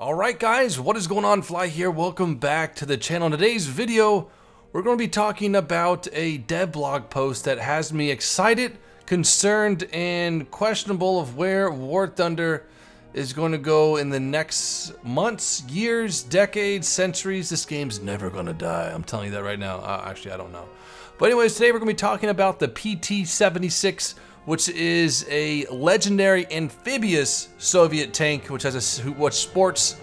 Alright guys, what is going on? Fly here, welcome back to the channel. In today's video, we're going to be talking about a DevBlog post that has me excited, concerned, and questionable of where War Thunder is going to go in the next months, years, decades, centuries. This game's never going to die, I'm telling you that right now. Actually, I don't know. But anyways, today we're going to be talking about the PT-76, which is a legendary amphibious Soviet tank, which sports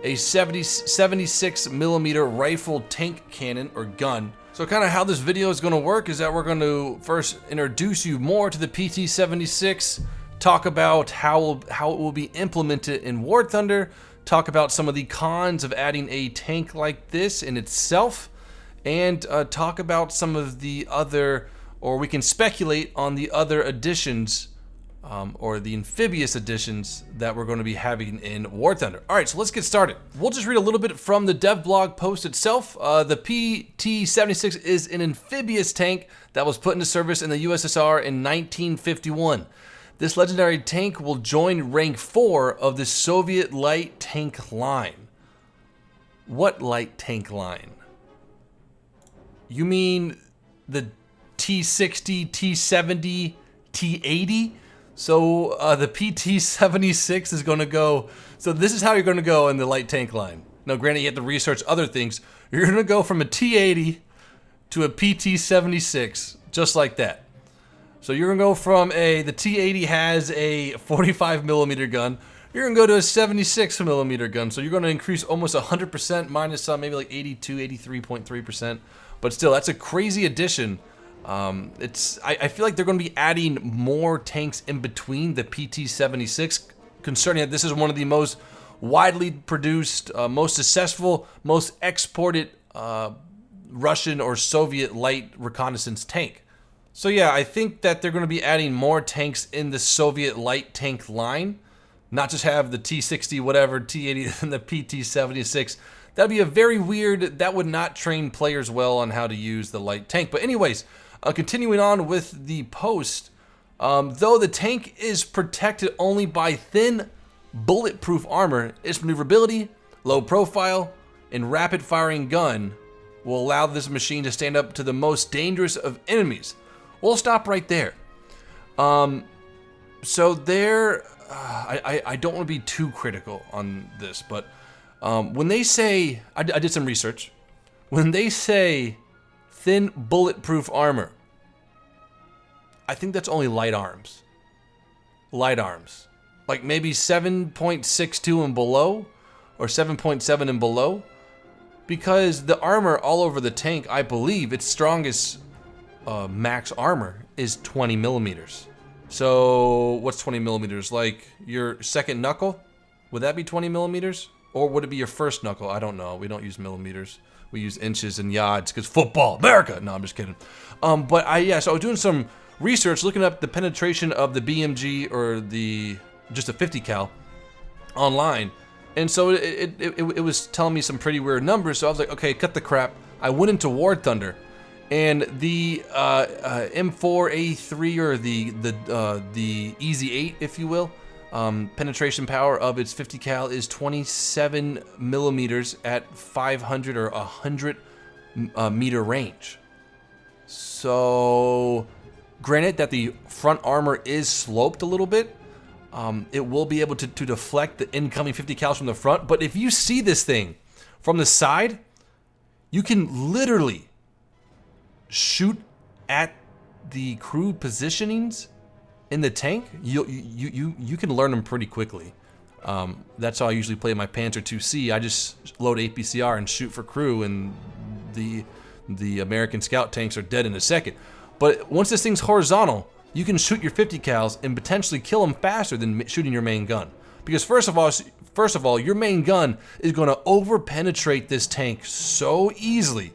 a 76 millimeter rifle tank cannon or gun. So kind of how this video is going to work is that we're going to first introduce you more to the PT-76, talk about how it will be implemented in War Thunder, talk about some of the cons of adding a tank like this in itself, and talk about some of the other, or we can speculate on the other additions or the amphibious additions that we're going to be having in War Thunder. All right, so let's get started. We'll just read a little bit from the DevBlog post itself. The PT-76 is an amphibious tank that was put into service in the USSR in 1951. This legendary tank will join rank 4 of the Soviet light tank line. What light tank line? You mean the T-60, T-70, T-80? So the PT-76 is going to go, so this is how you're going to go in the light tank line. Now granted, you have to research other things. You're going to go from a T-80 to a PT-76, just like that. So you're going to go from the T-80 has a 45 millimeter gun. You're going to go to a 76 millimeter gun. So you're going to increase almost 100% minus maybe like 82, 83.3%. But still, that's a crazy addition. I feel like they're going to be adding more tanks in between the PT-76, concerning that this is one of the most widely produced, most successful, most exported Russian or Soviet light reconnaissance tank. So yeah, I think that they're going to be adding more tanks in the Soviet light tank line, not just have the T-60 whatever, T-80 and the PT-76. That'd be a very weird, that would not train players well on how to use the light tank. But anyways, continuing on with the post, though the tank is protected only by thin, bulletproof armor, its maneuverability, low profile, and rapid-firing gun will allow this machine to stand up to the most dangerous of enemies. We'll stop right there. So there, I don't want to be too critical on this, but when they say, I did some research, when they say thin bulletproof armor, I think that's only light arms. Light arms. Like maybe 7.62 and below, or 7.7 and below, because the armor all over the tank, I believe its strongest max armor is 20 millimeters. So what's 20 millimeters? Like your second knuckle? Would that be 20 millimeters? Or would it be your first knuckle? I don't know. We don't use millimeters. We use inches and yards because football, America. No, I'm just kidding. So I was doing some research, looking up the penetration of the BMG or just a 50 cal online. And so it was telling me some pretty weird numbers. So I was like, okay, cut the crap. I went into War Thunder, and the M4A3 or the Easy 8, if you will, penetration power of its 50 cal is 27 millimeters at 500 or 100 meter range. So granted that the front armor is sloped a little bit, it will be able to deflect the incoming 50 cals from the front. But if you see this thing from the side, you can literally shoot at the crew positionings in the tank. You can learn them pretty quickly. That's how I usually play my Panzer IIc. I just load APCR and shoot for crew, and the American scout tanks are dead in a second. But once this thing's horizontal, you can shoot your 50 cals and potentially kill them faster than shooting your main gun. Because first of all, your main gun is going to over penetrate this tank so easily.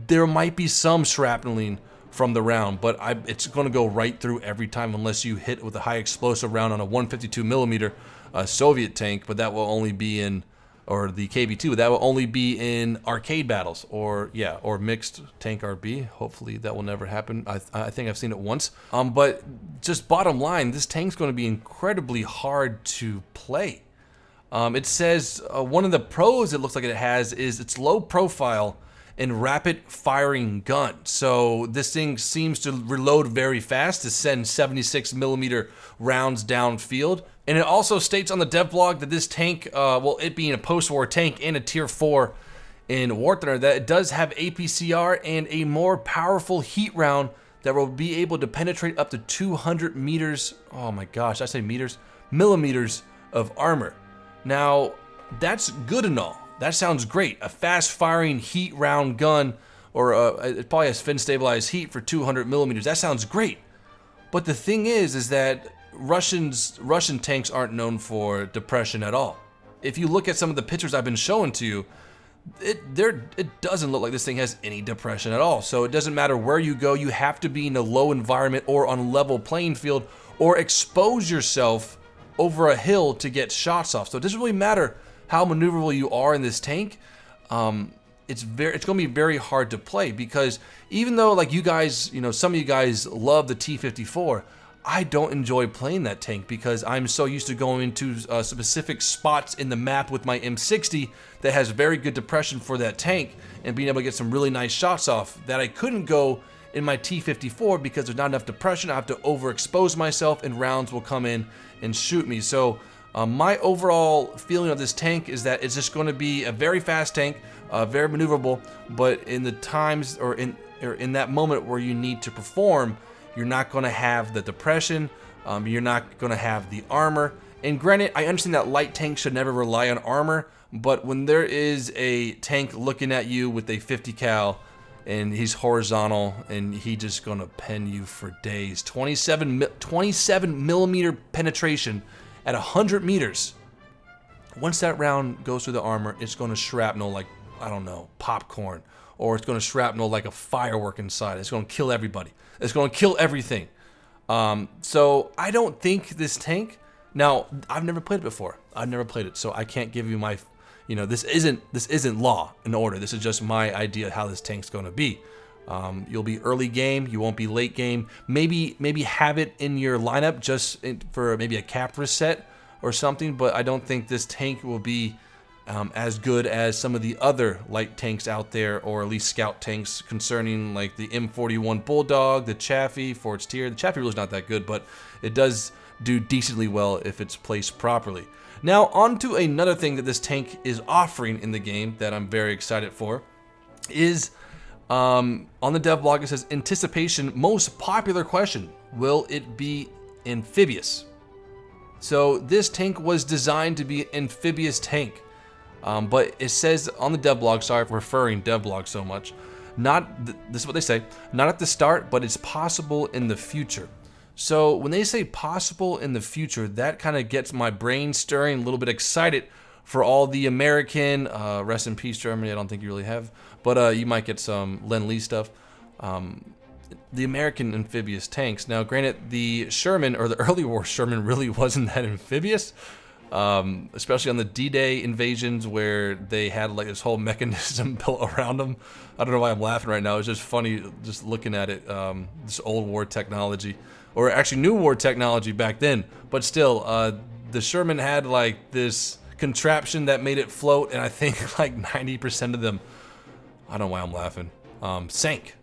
There might be some shrapneling from the round, but it's going to go right through every time unless you hit with a high explosive round on a 152 millimeter Soviet tank. But that will only be in, or the KB2, that will only be in arcade battles, or mixed tank RB. Hopefully that will never happen. I think I've seen it once. But just bottom line, this tank's going to be incredibly hard to play. It says one of the pros it looks like it has is its low profile and rapid firing gun. So this thing seems to reload very fast to send 76mm rounds downfield. And it also states on the DevBlog that this tank, well, it being a post-war tank and a tier 4 in War Thunder, that it does have APCR and a more powerful heat round that will be able to penetrate up to 200 meters. Oh my gosh, I say meters, millimeters of armor. Now, that's good and all. That sounds great. A fast-firing heat round gun, or it probably has fin-stabilized heat for 200 millimeters. That sounds great. But the thing is that Russian tanks aren't known for depression at all. If you look at some of the pictures I've been showing to you, it doesn't look like this thing has any depression at all. So it doesn't matter where you go, you have to be in a low environment or on a level playing field or expose yourself over a hill to get shots off. So it doesn't really matter how maneuverable you are in this tank. It's going to be very hard to play, because even though like you guys, you know, some of you guys love the T-54, I don't enjoy playing that tank because I'm so used to going into specific spots in the map with my M60 that has very good depression for that tank and being able to get some really nice shots off that I couldn't go in my T-54 because there's not enough depression. I have to overexpose myself and rounds will come in and shoot me. So my overall feeling of this tank is that it's just going to be a very fast tank, very maneuverable, but in the times or in that moment where you need to perform, you're not going to have the depression, you're not going to have the armor. And granted, I understand that light tanks should never rely on armor, but when there is a tank looking at you with a 50 cal and he's horizontal and he just going to pen you for days, 27 millimeter penetration at 100 meters. Once that round goes through the armor, it's going to shrapnel like, I don't know, popcorn, or it's going to shrapnel like a firework inside. It's going to kill everybody. It's going to kill everything. So I don't think this tank. Now, I've never played it before. I've never played it, so I can't give you my, you know, this isn't law and order. This is just my idea of how this tank's going to be. You'll be early game. You won't be late game. Maybe have it in your lineup just for maybe a cap reset or something. But I don't think this tank will be as good as some of the other light tanks out there, or at least scout tanks concerning like the M41 Bulldog, the Chaffee for its tier. The Chaffee really is not that good, but it does do decently well if it's placed properly. Now on to another thing that this tank is offering in the game that I'm very excited for is on the DevBlog it says anticipation most popular question, will it be amphibious? So this tank was designed to be an amphibious tank. But it says on the DevBlog, sorry for referring DevBlog so much, this is what they say, not at the start, but it's possible in the future. So when they say possible in the future, that kind of gets my brain stirring, a little bit excited for all the American, rest in peace Germany, I don't think you really have, but you might get some Lend-Lease stuff, the American amphibious tanks. Now granted, the Sherman, or the early war Sherman, really wasn't that amphibious. Especially on the D-Day invasions where they had like this whole mechanism built around them. I don't know why I'm laughing right now. It's just funny just looking at it, this old war technology, or actually new war technology back then. But still, the Sherman had like this contraption that made it float, and I think like 90% of them, I don't know why I'm laughing, sank.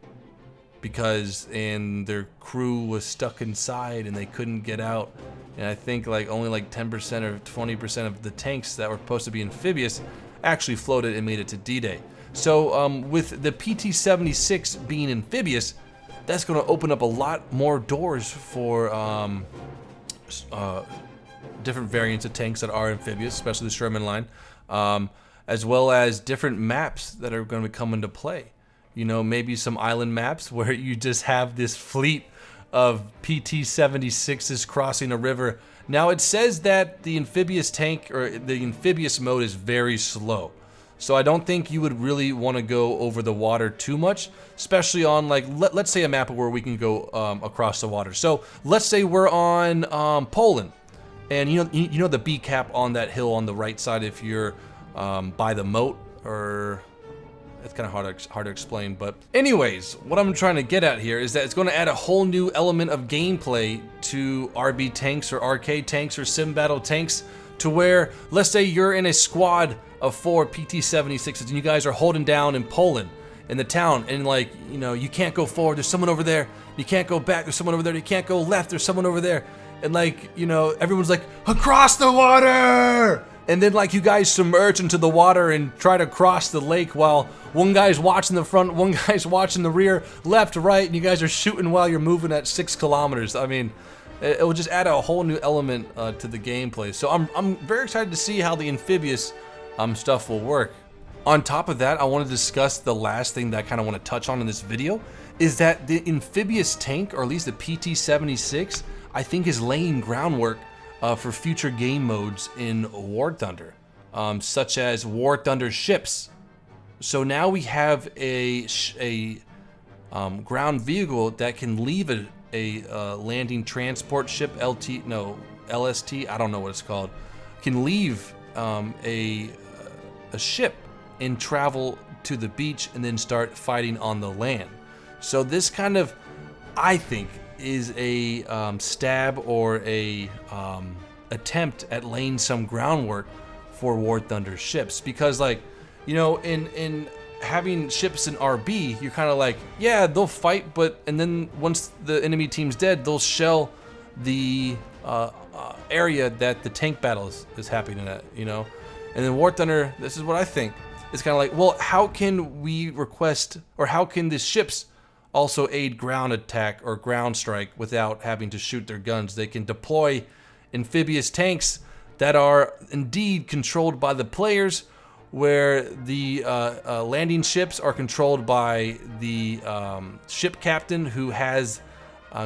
Because their crew was stuck inside and they couldn't get out. And I think like only like 10% or 20% of the tanks that were supposed to be amphibious actually floated and made it to D-Day. So with the PT-76 being amphibious, that's going to open up a lot more doors for different variants of tanks that are amphibious, especially the Sherman line, as well as different maps that are going to come into play. You know, maybe some island maps where you just have this fleet of PT-76s crossing a river. Now it says that the amphibious tank, or the amphibious mode, is very slow. So I don't think you would really want to go over the water too much, especially on like, let's say a map where we can go across the water. So let's say we're on Poland, and you know the B cap on that hill on the right side if you're by the moat, or it's kind of hard to explain, but anyways, what I'm trying to get at here is that it's going to add a whole new element of gameplay to RB tanks or arcade tanks or sim battle tanks. to where, let's say you're in a squad of 4 PT-76s and you guys are holding down in Poland, in the town, and like, you know, you can't go forward, there's someone over there, you can't go back, there's someone over there, you can't go left, there's someone over there, and like, you know, everyone's like, across the water! And then like you guys submerge into the water and try to cross the lake while one guy's watching the front, one guy's watching the rear, left, right, and you guys are shooting while you're moving at 6 kilometers. I mean, it will just add a whole new element to the gameplay. So I'm very excited to see how the Amphibious stuff will work. On top of that, I want to discuss the last thing that I kind of want to touch on in this video, is that the Amphibious tank, or at least the PT-76, I think is laying groundwork for future game modes in War Thunder, such as War Thunder ships. So now we have a ground vehicle that can leave a landing transport ship, LST, I don't know what it's called, can leave a ship and travel to the beach and then start fighting on the land. So this kind of, I think, is a stab or a attempt at laying some groundwork for War Thunder ships, because like, you know, in having ships in RB, you're kind of like, yeah, they'll fight, but and then once the enemy team's dead, they'll shell the area that the tank battle is happening at, you know. And then War Thunder, this is what I think, it's kind of like, well, how can we request, or how can the ships also aid ground attack or ground strike without having to shoot their guns? They can deploy amphibious tanks that are indeed controlled by the players, where the landing ships are controlled by the ship captain, who has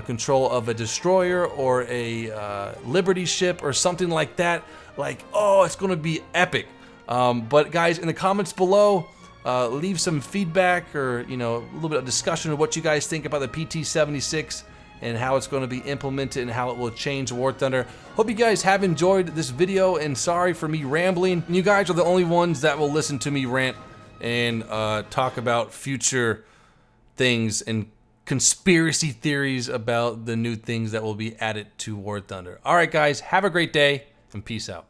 control of a destroyer or a Liberty ship or something like that. Like, oh, it's gonna be epic. But guys, in the comments below, leave some feedback, or, you know, a little bit of discussion of what you guys think about the PT-76 and how it's going to be implemented and how it will change War Thunder. Hope you guys have enjoyed this video, and sorry for me rambling. You guys are the only ones that will listen to me rant and talk about future things and conspiracy theories about the new things that will be added to War Thunder. All right, guys, have a great day and peace out.